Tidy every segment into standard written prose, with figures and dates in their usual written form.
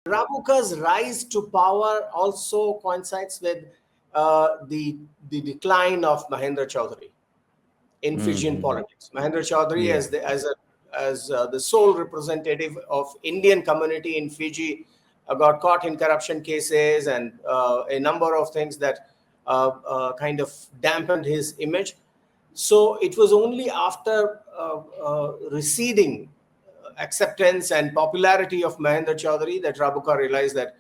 Rabuka's rise to power also coincides with the decline of Mahendra Chaudhary in Fijian Mm-hmm. politics. Mahendra Chaudhary, Yeah. as the sole representative of Indian community in Fiji, got caught in corruption cases and a number of things that kind of dampened his image. So it was only after receding acceptance and popularity of Mahendra Chaudhary that Rabuka realized that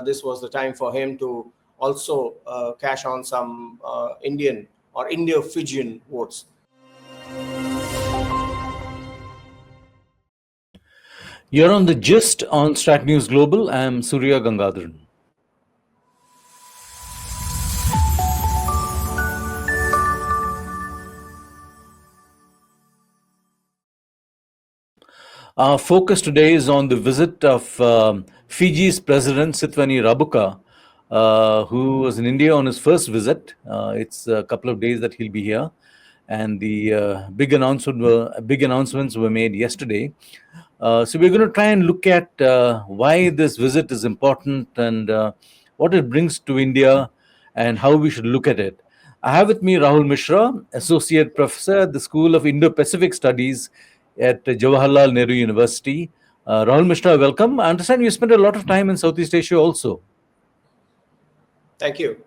this was the time for him to also cash on some Indian or Indo-Fijian votes. You're on the gist on Strat News Global. I'm Surya Gangadharan. Our focus today is on the visit of Fiji's President Sitiveni Rabuka, who was in India on his first visit. It's a couple of days that he'll be here, and the big announcements were made yesterday. So we're going to try and look at why this visit is important and what it brings to India and how we should look at it. I have with me Rahul Mishra, Associate Professor at the School of Indo-Pacific Studies at Jawaharlal Nehru University. Rahul Mishra, welcome. I understand you spent a lot of time in Southeast Asia also. Thank you.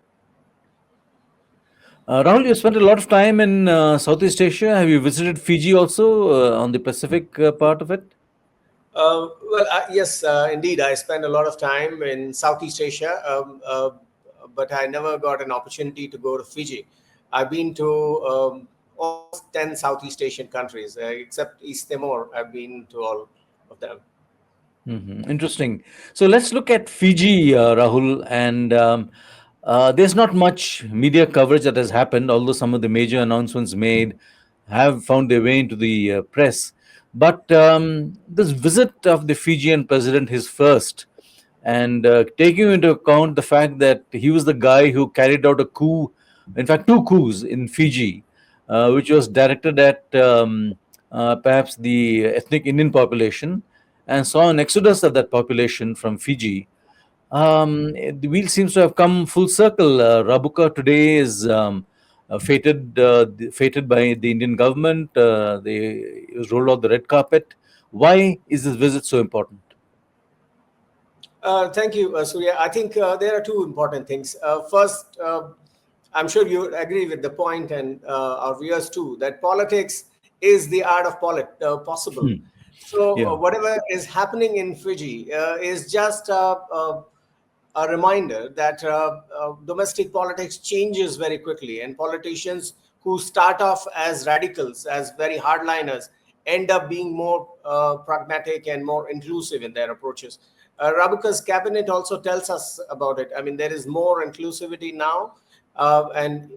Rahul, you spent a lot of time in Southeast Asia. Have you visited Fiji also on the Pacific part of it? Yes, indeed. I spent a lot of time in Southeast Asia, but I never got an opportunity to go to Fiji. I've been to almost 10 Southeast Asian countries, except East Timor. I've been to all of them. Mm-hmm. Interesting. So let's look at Fiji, Rahul. And there's not much media coverage that has happened, although some of the major announcements made have found their way into the press. But this visit of the Fijian president, his first, and taking into account the fact that he was the guy who carried out a coup, in fact, two coups in Fiji, which was directed at perhaps the ethnic Indian population and saw an exodus of that population from Fiji. The wheel seems to have come full circle. Rabuka today is fated by the Indian government. They rolled out the red carpet. Why is this visit so important? Thank you, Surya. I think there are two important things. First, I'm sure you agree with the point, and our viewers too, that politics is the art of possible. So, Yeah. whatever is happening in Fiji is just a reminder that domestic politics changes very quickly, and politicians who start off as radicals, as very hardliners, end up being more pragmatic and more inclusive in their approaches. Rabuka's cabinet also tells us about it. I mean, there is more inclusivity now and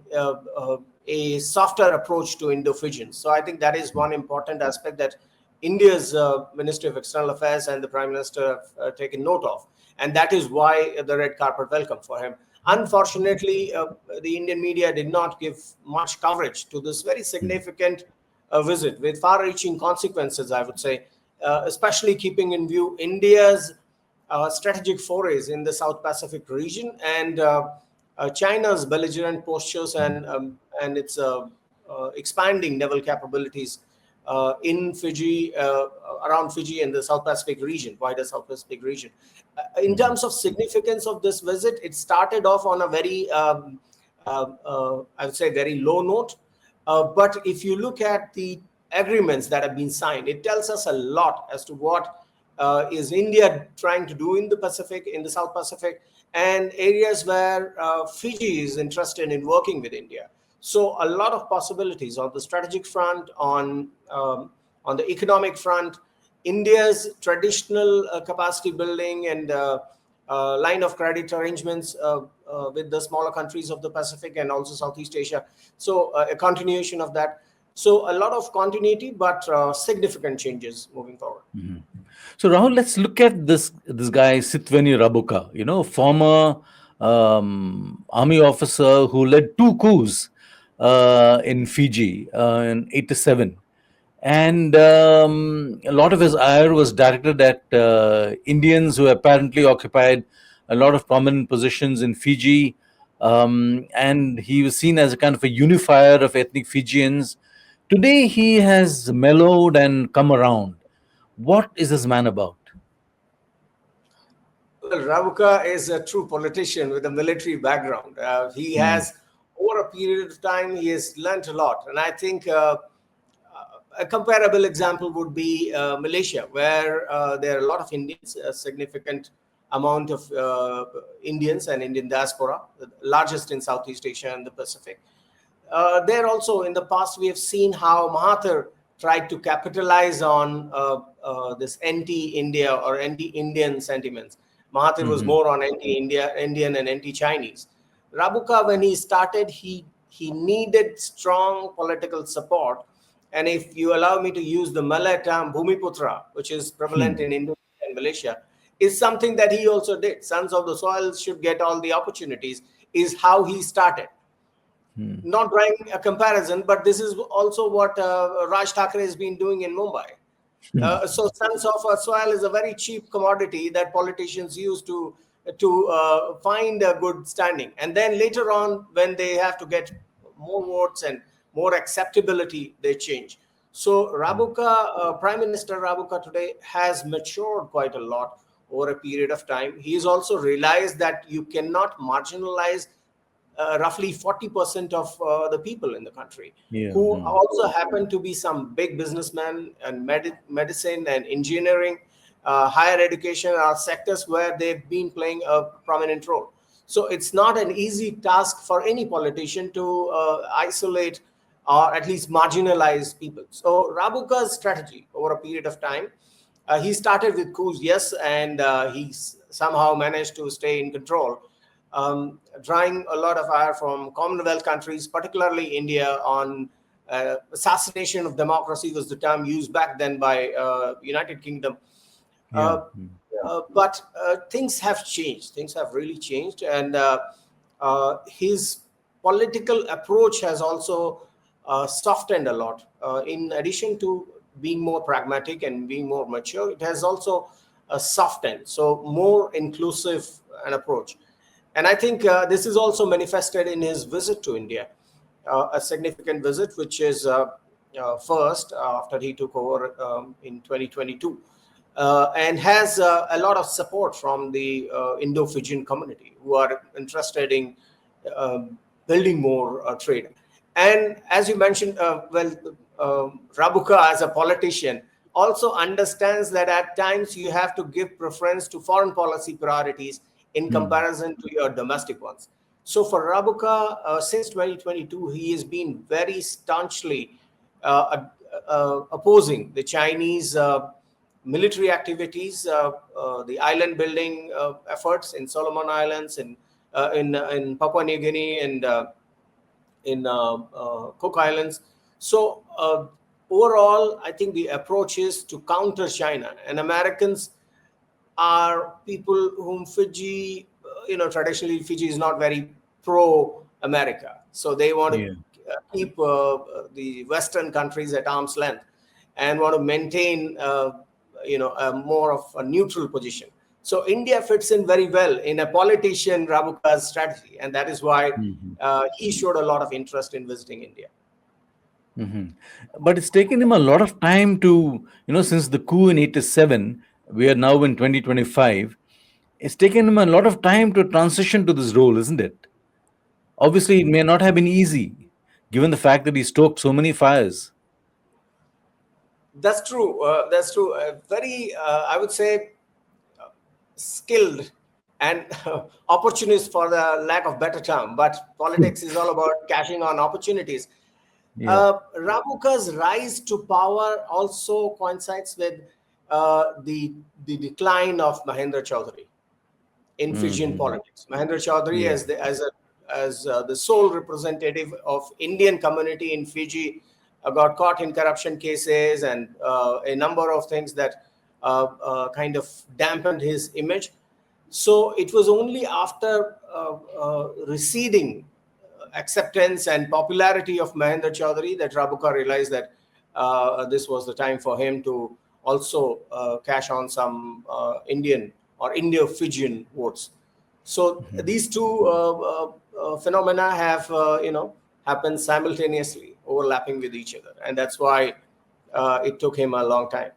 a softer approach to Indo-Fijians. So I think that is one important aspect that India's Ministry of External Affairs and the Prime Minister have taken note of. And that is why the red carpet welcome for him. Unfortunately, the Indian media did not give much coverage to this very significant visit with far-reaching consequences, I would say, especially keeping in view India's strategic forays in the South Pacific region and China's belligerent postures and its expanding naval capabilities in Fiji, around Fiji and the South Pacific region, wider South Pacific region. In terms of significance of this visit, it started off on a very, I would say, very low note. But if you look at the agreements that have been signed, it tells us a lot as to what is India trying to do in the Pacific, in the South Pacific, and areas where Fiji is interested in working with India. So a lot of possibilities on the strategic front, on the economic front. India's traditional capacity building and line of credit arrangements with the smaller countries of the Pacific and also Southeast Asia. So a continuation of that. So a lot of continuity, but significant changes moving forward. Mm-hmm. So Rahul, let's look at this guy Sitiveni Rabuka. Former army officer who led two coups in Fiji in '87, And a lot of his ire was directed at Indians who apparently occupied a lot of prominent positions in Fiji. And he was seen as a kind of a unifier of ethnic Fijians. Today, he has mellowed and come around. What is this man about? Well, Rabuka is a true politician with a military background. He Hmm. has, over a period of time, he has learnt a lot. And I think a comparable example would be Malaysia, where there are a lot of Indians, a significant amount of Indians and Indian diaspora, the largest in Southeast Asia and the Pacific. There also, in the past, we have seen how Mahathir tried to capitalize on this anti-India or anti-Indian sentiments. Mahathir was Hmm. more on anti-India, Indian and anti-Chinese. Rabuka, when he started, he needed strong political support. And if you allow me to use the Malay term Bhumiputra, which is prevalent Hmm. in Indonesia and Malaysia, is something that he also did. Sons of the soil should get all the opportunities, is how he started. Hmm. Not drawing a comparison, but this is also what Raj Thackeray has been doing in Mumbai. Hmm. So sons of soil is a very cheap commodity that politicians use to find a good standing, and then later on, when they have to get more votes and more acceptability, they change. So Rabuka, Prime Minister Rabuka today has matured quite a lot over a period of time. He's also realized that you cannot marginalize roughly 40% of the people in the country, Yeah. who Hmm. also happen to be some big businessmen, and medicine and engineering, higher education are sectors where they've been playing a prominent role. So it's not an easy task for any politician to isolate or at least marginalize people. So Rabuka's strategy over a period of time, he started with coups, yes, and somehow managed to stay in control, drawing a lot of ire from Commonwealth countries, particularly India, on assassination of democracy was the term used back then by United Kingdom. Yeah. Uh, Hmm. but things have changed. Things have really changed, and his political approach has also softened a lot. In addition to being more pragmatic and being more mature, it has also softened, so more inclusive an approach. And I think this is also manifested in his visit to India, a significant visit, which is first after he took over in 2022, and has a lot of support from the Indo-Fijian community who are interested in uh, building more trade. And as you mentioned, Rabuka as a politician also understands that at times you have to give preference to foreign policy priorities in Hmm. comparison to your domestic ones. So for Rabuka, since 2022, he has been very staunchly opposing the Chinese military activities, the island building efforts in Solomon Islands, in Papua New Guinea, and in Cook Islands. So overall, I think the approach is to counter China, and Americans are people whom Fiji, traditionally Fiji is not very pro-America, so they want to Yeah. keep the Western countries at arm's length and want to maintain, a more of a neutral position. So India fits in very well in a politician Rabuka's strategy, and that is why Hmm. he showed a lot of interest in visiting India. Hmm. But it's taken him a lot of time to, since the coup in 87, we are now in 2025. It's taken him a lot of time to transition to this role, isn't it? Obviously, it may not have been easy, given the fact that he stoked so many fires. That's true. That's true. Very, I would say, skilled and opportunist, for the lack of better term. But politics is all about cashing on opportunities. Yeah. Rabuka's rise to power also coincides with the decline of Mahendra Chaudhary in Fijian Hmm. politics. Mahendra Chaudhary, Yeah. as the sole representative of Indian community in Fiji, got caught in corruption cases and a number of things that kind of dampened his image. So it was only after receding acceptance and popularity of Mahendra Chaudhary that Rabuka realized that this was the time for him to also cash on some Indian or Indo-Fijian votes. So these two phenomena have happened simultaneously, overlapping with each other, and that's why it took him a long time.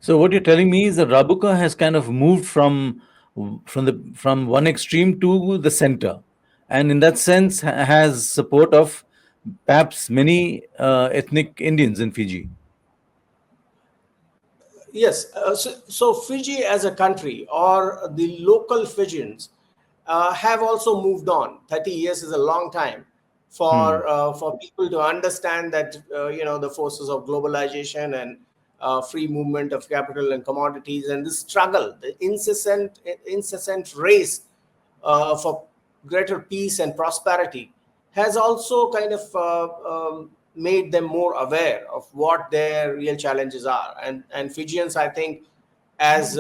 So what you're telling me is that Rabuka has kind of moved from one extreme to the center, and in that sense has support of perhaps many ethnic Indians in Fiji. Yes, so Fiji as a country or the local Fijians have also moved on. 30 years is a long time Hmm. for people to understand that the forces of globalization and free movement of capital and commodities, and the struggle, the incessant race for greater peace and prosperity has also kind of made them more aware of what their real challenges are. And Fijians, I think, as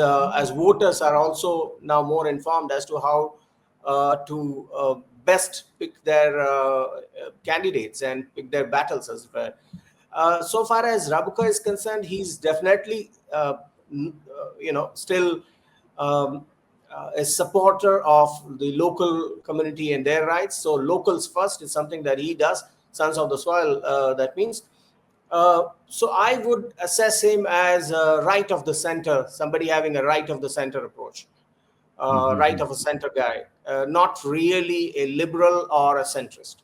voters, are also now more informed as to how to best pick their candidates and pick their battles as well. So far as Rabuka is concerned, he's definitely still um, a supporter of the local community and their rights. So locals first is something that he does. Sons of the soil. That means. So I would assess him as a right of the center, somebody having a right of the center approach, right of a center guy, not really a liberal or a centrist.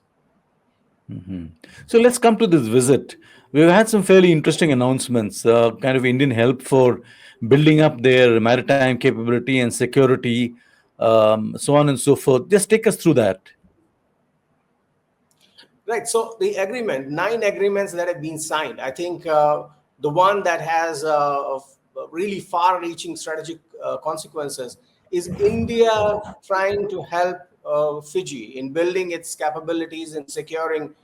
So let's come to this visit. We've had some fairly interesting announcements, kind of Indian help for building up their maritime capability and security, so on and so forth. Just take us through that. Right. So the agreement, 9 agreements that have been signed. I think the one that has really far-reaching strategic consequences is India trying to help Fiji in building its capabilities in securing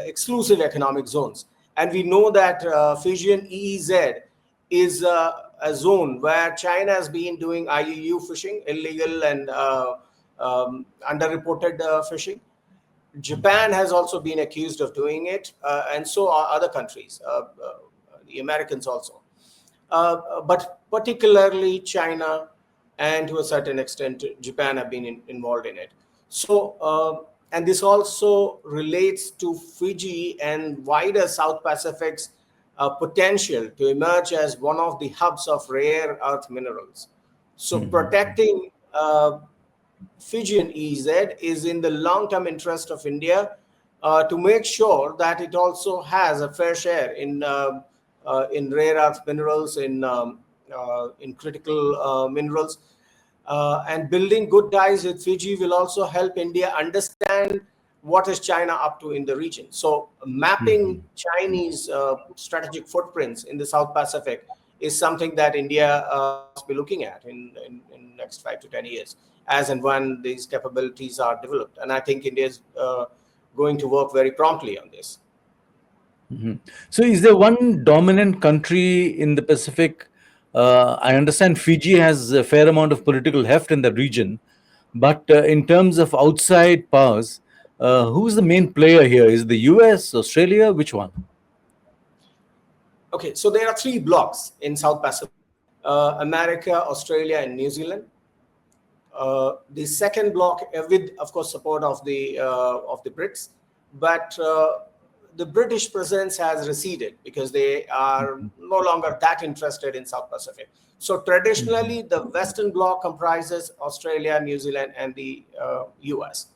exclusive economic zones. And we know that Fijian EEZ is a zone where China has been doing IUU fishing, illegal and underreported fishing. Japan has also been accused of doing it, and so are other countries, the Americans also. But particularly China and to a certain extent Japan have been involved in it. So, and this also relates to Fiji and wider South Pacific's potential to emerge as one of the hubs of rare earth minerals. So, protecting Fijian EZ is in the long-term interest of India to make sure that it also has a fair share in rare earth minerals, in critical minerals, and building good ties with Fiji will also help India understand what is China up to in the region. So mapping Chinese strategic footprints in the South Pacific is something that India must be looking at in next 5 to 10 years, as and when these capabilities are developed. And I think India is going to work very promptly on this. So, is there one dominant country in the Pacific? I understand Fiji has a fair amount of political heft in the region, but in terms of outside powers, who's the main player here? Is it the US, Australia? Which one? Okay, so there are three blocks in South Pacific: America, Australia, and New Zealand. The second block, with of course support of the Brits, but the British presence has receded because they are no longer that interested in South Pacific. So traditionally, the Western bloc comprises Australia, New Zealand, and the US.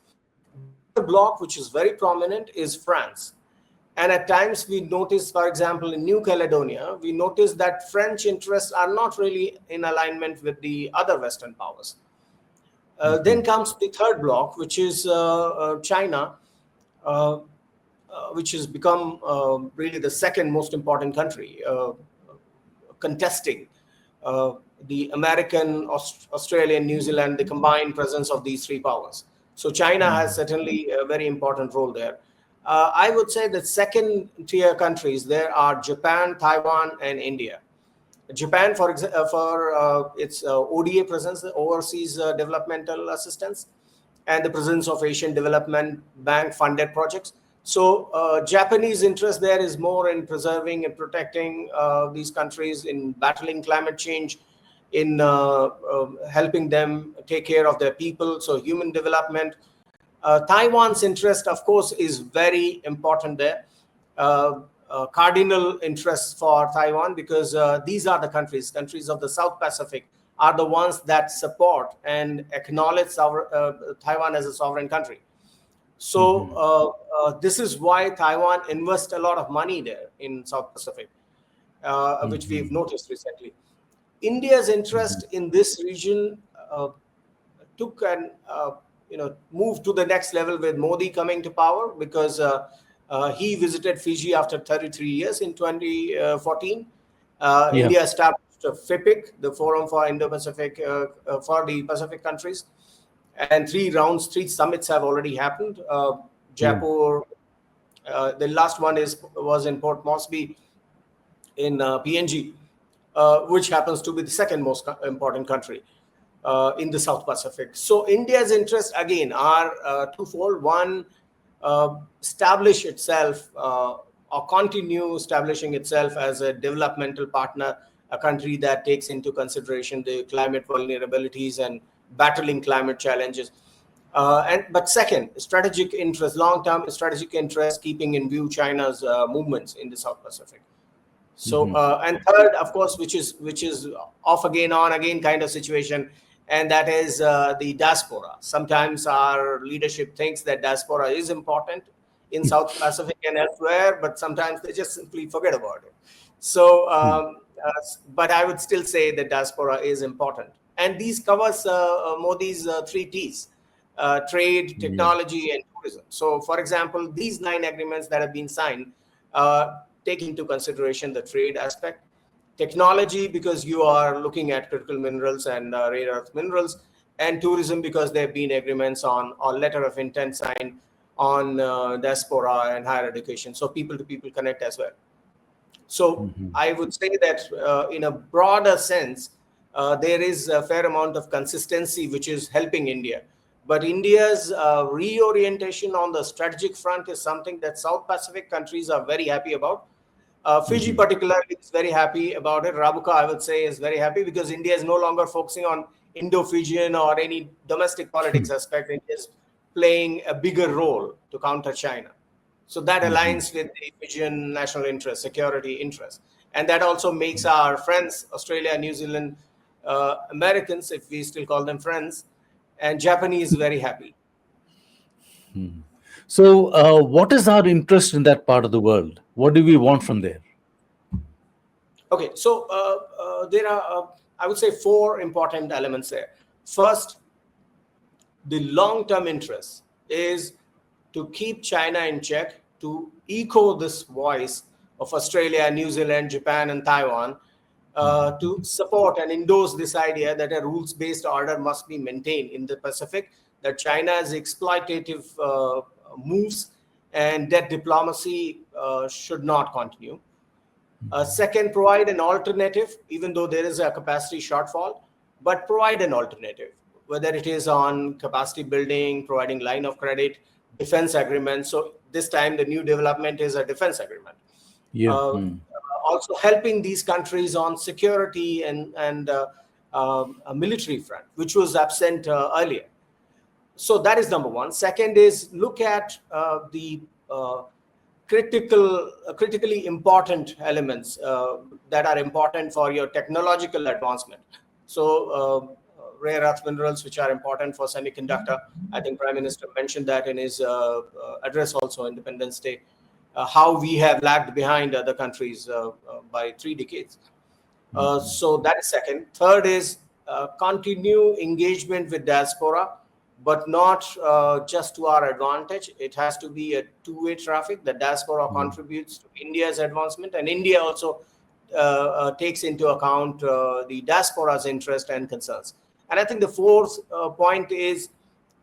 The other bloc, which is very prominent, is France. And at times we notice, for example, in New Caledonia, we notice that French interests are not really in alignment with the other Western powers. Then comes the third block, which is China, uh, which has become really the second most important country, contesting uh, the American, Australian, New Zealand, the combined presence of these three powers. So China has certainly a very important role there. I would say that second tier countries there are Japan, Taiwan, and India. Japan, for its ODA presence, overseas developmental assistance, and the presence of Asian Development Bank funded projects. So Japanese interest there is more in preserving and protecting these countries, in battling climate change, in helping them take care of their people, so human development. Taiwan's interest, of course, is very important there. Cardinal interests for Taiwan, because these are the countries of the South Pacific are the ones that support and acknowledge Taiwan as a sovereign country. So Mhm. this is why Taiwan invests a lot of money there in South Pacific, which we've Mhm. noticed recently. India's Mhm. interest in this region took an moved to the next level with Modi coming to power, because he visited Fiji after 33 years in 2014. Yeah. India established FIPIC, the Forum for Indo-Pacific, for the Pacific countries, and three summits have already happened. Yeah. Jaipur, the last one was in Port Moresby in PNG, which happens to be the second most important country in the South Pacific. So India's interests again are twofold. One, establish itself or continue establishing itself as a developmental partner, a country that takes into consideration the climate vulnerabilities and battling climate challenges. But second, strategic interest, long-term strategic interest, keeping in view China's movements in the South Pacific. So Mhm. and third, of course, which is off again, on again kind of situation, and that is the diaspora. Sometimes our leadership thinks that diaspora is important in South Pacific and elsewhere, but sometimes they just simply forget about it. So, but I would still say that diaspora is important, and these covers Modi's three T's: trade, Yeah. technology, and tourism. So, for example, these 9 agreements that have been signed take into consideration the trade aspect, technology because you are looking at critical minerals and rare earth minerals, and tourism because there have been agreements on letter of intent signed on diaspora and higher education, so people to people connect as well. So Mhm. I would say that in a broader sense, there is a fair amount of consistency which is helping India. But India's reorientation on the strategic front is something that South Pacific countries are very happy about. Fiji, Mhm. particularly, is very happy about it. Rabuka, I would say, is very happy because India is no longer focusing on Indo-Fijian or any domestic politics aspect. It is playing a bigger role to counter China. So that Mhm. aligns with the Fijian national interest, security interest. And that also makes our friends, Australia, New Zealand, Americans, if we still call them friends, and Japanese very happy. So, what is our interest in that part of the world? What do we want from there? Okay, so there are, I would say, four important elements there. First, the long-term interest is to keep China in check, to echo this voice of Australia, New Zealand, Japan, and Taiwan, to support and endorse this idea that a rules-based order must be maintained in the Pacific, that China's exploitative moves and that diplomacy should not continue. Second, provide an alternative, even though there is a capacity shortfall, but provide an alternative, whether it is on capacity building, providing line of credit, defense agreement. So this time, the new development is a defense agreement. Yeah. Uh, Also helping these countries on security and a military front, which was absent earlier. So that is number one. Second is look at the critically important elements that are important for your technological advancement. So rare earth minerals, which are important for semiconductor. I think Prime Minister mentioned that in his address also, Independence Day, how we have lagged behind other countries by 3 decades. So that is second. Third is continue engagement with diaspora, but not just to our advantage. It has to be a two-way traffic. The diaspora contributes to India's advancement, and India also takes into account the diaspora's interest and concerns. And I think the fourth point is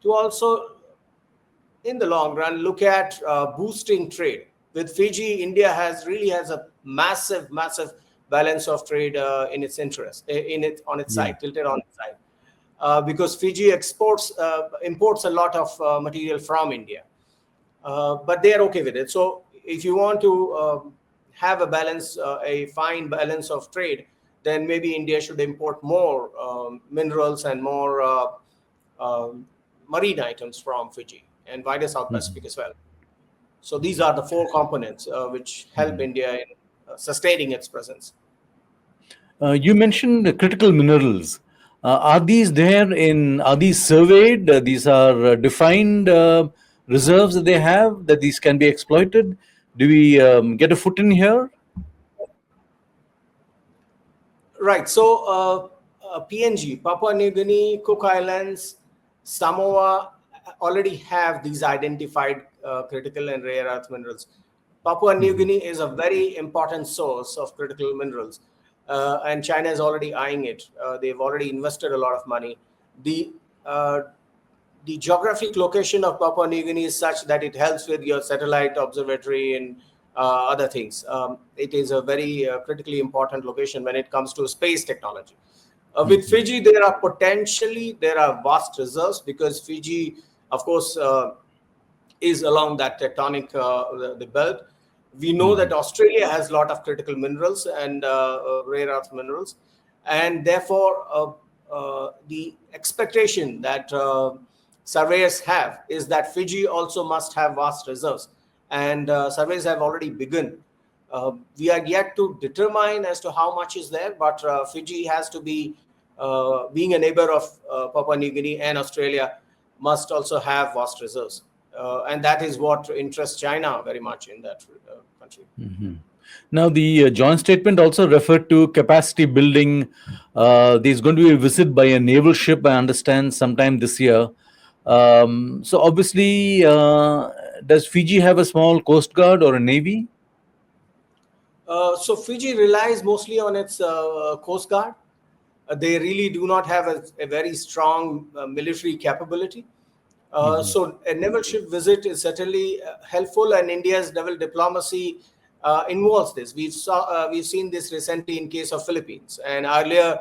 to also, in the long run, look at boosting trade. With Fiji, India has a massive balance of trade in its interest, in it on its Yeah. side, tilted on its side, because Fiji imports a lot of material from India. but they are okay with it. So if you want to have a balance, a fine balance of trade, then maybe India should import more minerals and more marine items from Fiji and wider South Pacific as well. So these are the four components which help India in sustaining its presence. You mentioned the critical minerals. Are these there in? Are these surveyed? These are defined reserves that they have that these can be exploited. Do we get a foot in here? Right. So PNG, Papua New Guinea, Cook Islands, Samoa already have these identified critical and rare earth minerals. Papua New Guinea is a very important source of critical minerals, and China is already eyeing it. They've already invested a lot of money. The uh, the geographic location of Papua New Guinea is such that it helps with your satellite observatory and other things. It is a very critically important location when it comes to space technology. With Fiji, there are vast reserves because Fiji, of course, is along that tectonic the belt. We know that Australia has a lot of critical minerals and rare earth minerals, and therefore the expectation that surveyors have is that Fiji also must have vast reserves, and surveys have already begun. We are yet to determine as to how much is there, but Fiji has to be, being a neighbor of Papua New Guinea and Australia, must also have vast reserves. And that is what interests China very much in that country. Now, the joint statement also referred to capacity building. There's going to be a visit by a naval ship, I understand, sometime this year. So, obviously, does Fiji have a small coast guard or a navy? So Fiji relies mostly on its coast guard. They really do not have a very strong military capability. So a naval ship visit is certainly helpful, and India's naval diplomacy involves this. We've seen this recently in case of Philippines, and earlier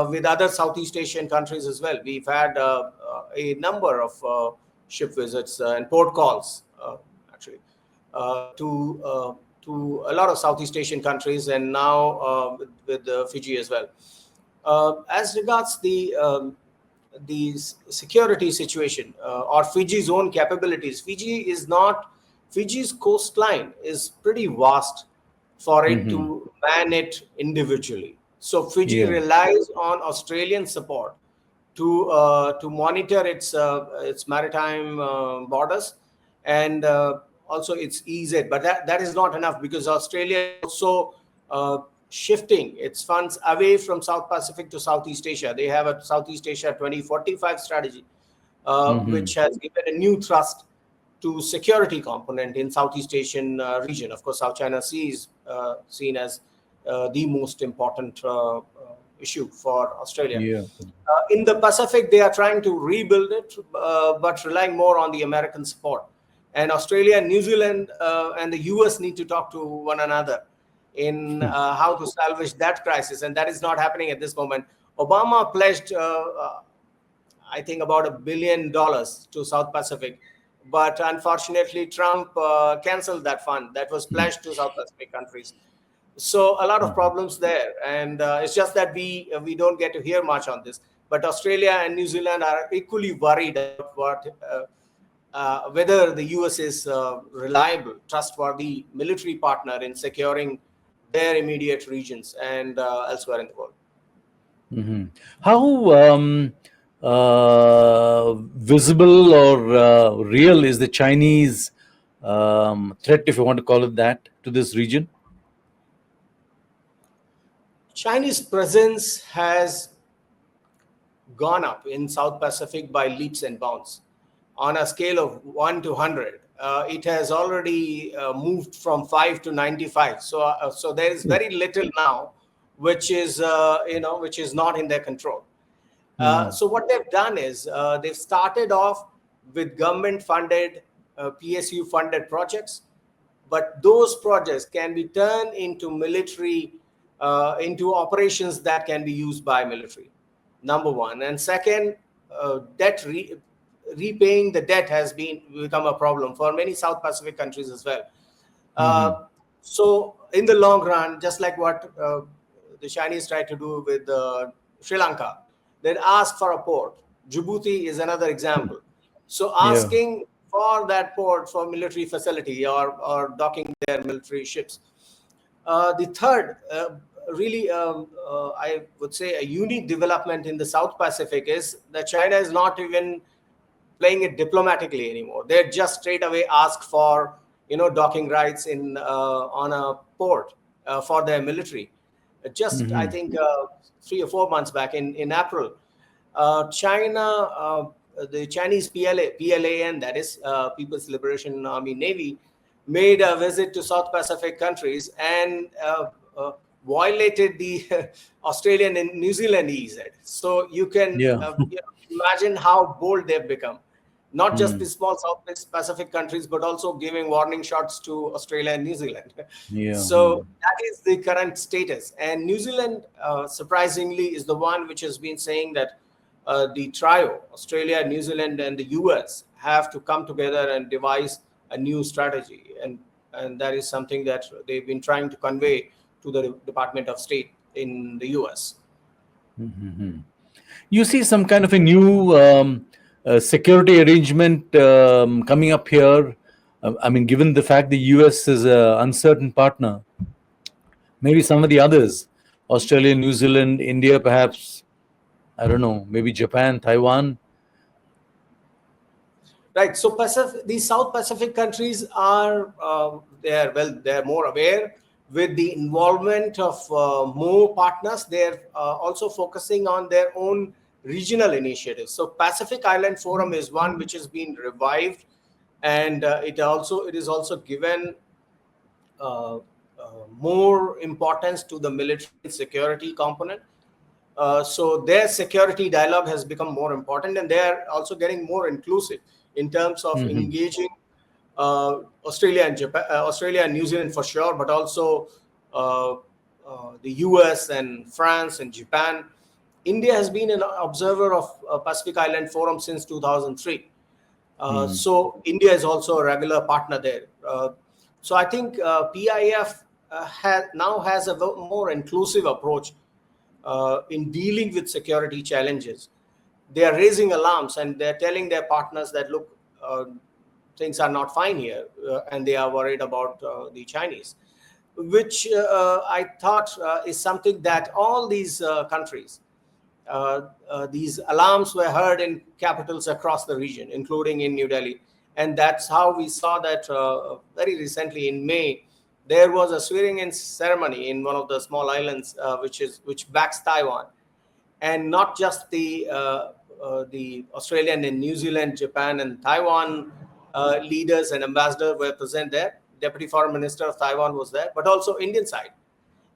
with other Southeast Asian countries as well. We've had a number of ship visits and port calls actually uh, to uh, to a lot of Southeast Asian countries, and now with Fiji as well. As regards the security situation or Fiji's own capabilities, Fiji's coastline is pretty vast for it to man it individually. So Fiji Yeah. relies on Australian support to monitor its maritime borders and also its EZ. But that is not enough because Australia is also shifting its funds away from South Pacific to Southeast Asia. They have a Southeast Asia 2045 strategy, which has given a new thrust to security component in Southeast Asian region. Of course, South China Sea is seen as the most important issue for Australia. Yeah. In the Pacific, they are trying to rebuild it, but relying more on the American support. And Australia, New Zealand, and the US need to talk to one another in how to salvage that crisis. And that is not happening at this moment. Obama pledged, I think, about $1 billion to South Pacific. But unfortunately, Trump canceled that fund that was pledged to South Pacific countries. So a lot of problems there, and it's just that we don't get to hear much on this. But Australia and New Zealand are equally worried about whether the US is reliable, trustworthy military partner in securing their immediate regions and elsewhere in the world. How visible or real is the Chinese threat, if you want to call it that, to this region? Chinese presence has gone up in South Pacific by leaps and bounds. On a scale of 1 to 100, it has already moved from 5 to 95. So there is very little now, which is which is not in their control. So what they've done is they've started off with government-funded, PSU-funded projects, but those projects can be turned into military, into operations that can be used by military. Number one, and second, repaying the debt has been become a problem for many South Pacific countries as well. Hmm. So in the long run, just like what the Chinese tried to do with Sri Lanka, they ask for a port. Djibouti is another example. So Yeah. asking for that port for military facility or docking their military ships. The third, really, I would say a unique development in the South Pacific is that China is not even playing it diplomatically anymore. They just straight away ask for docking rights in on a port for their military. Just I Hmm. think 3 or 4 months back in April, China, the Chinese PLAN, that is People's Liberation Army Navy, made a visit to South Pacific countries and violated the Australian and New Zealand EEZ. So you can Yeah. imagine how bold they've become. Not just the Mm. small South Pacific countries, but also giving warning shots to Australia and New Zealand. Yeah. So that is the current status. And New Zealand, surprisingly, is the one which has been saying that the trio, Australia, New Zealand, and the US, have to come together and devise a new strategy. And that is something that they've been trying to convey to the Department of State in the US. Hmm. You see some kind of a new security arrangement coming up here. I mean, given the fact the US is an uncertain partner, maybe some of the others, Australia, New Zealand, India, perhaps, I don't know, maybe Japan, Taiwan. Right. So these South Pacific countries are they're more aware with the involvement of more partners. They're also focusing on their own regional initiatives. So Pacific Island Forum is one which has been revived, and it is also given uh, more importance to the military and security component. So their security dialogue has become more important, and they are also getting more inclusive in terms of Hmm. engaging Australia and Japan, Australia and New Zealand for sure, but also uh, the US and France and Japan. India has been an observer of Pacific Island Forum since 2003. So India is also a regular partner there. So I think PIF now has a more inclusive approach in dealing with security challenges. They are raising alarms and they're telling their partners that, look, things are not fine here, and they are worried about the Chinese, which I thought is something that all these countries, these alarms were heard in capitals across the region, including in New Delhi. And that's how we saw that very recently in May, there was a swearing-in ceremony in one of the small islands, which backs Taiwan, and not just the Australian and New Zealand, Japan, and Taiwan leaders and ambassadors were present there. Deputy Foreign Minister of Taiwan was there, but also Indian side.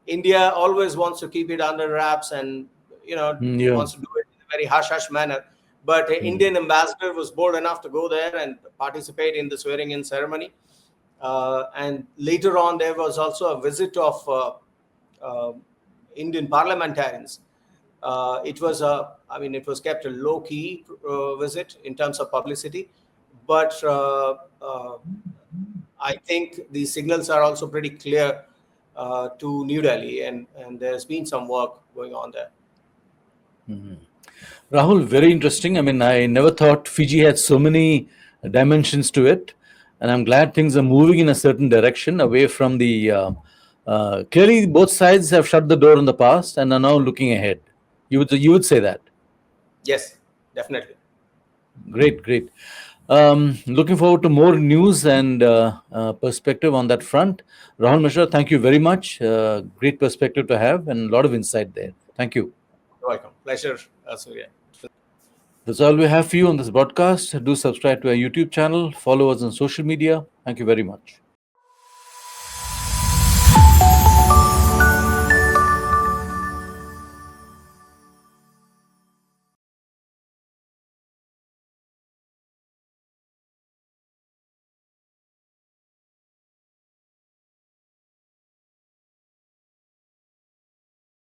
India always wants to keep it under wraps and Yeah. wants to do it in a very hush hush manner. But an Mm. Indian ambassador was bold enough to go there and participate in the swearing-in ceremony. And later on, there was also a visit of uh, Indian parliamentarians. It was kept a low key visit in terms of publicity, but I think the signals are also pretty clear to New Delhi, and there's been some work going on there. Rahul, very interesting. I mean, I never thought Fiji had so many dimensions to it, and I'm glad things are moving in a certain direction away from the. Clearly, both sides have shut the door in the past and are now looking ahead. You would say that. Yes, definitely. Great, great. Looking forward to more news and perspective on that front. Rahul Mishra, thank you very much. Great perspective to have and a lot of insight there. Thank you. You're welcome. Pleasure, Surya. That's all we have for you on this broadcast. Do subscribe to our YouTube channel, follow us on social media. Thank you very much.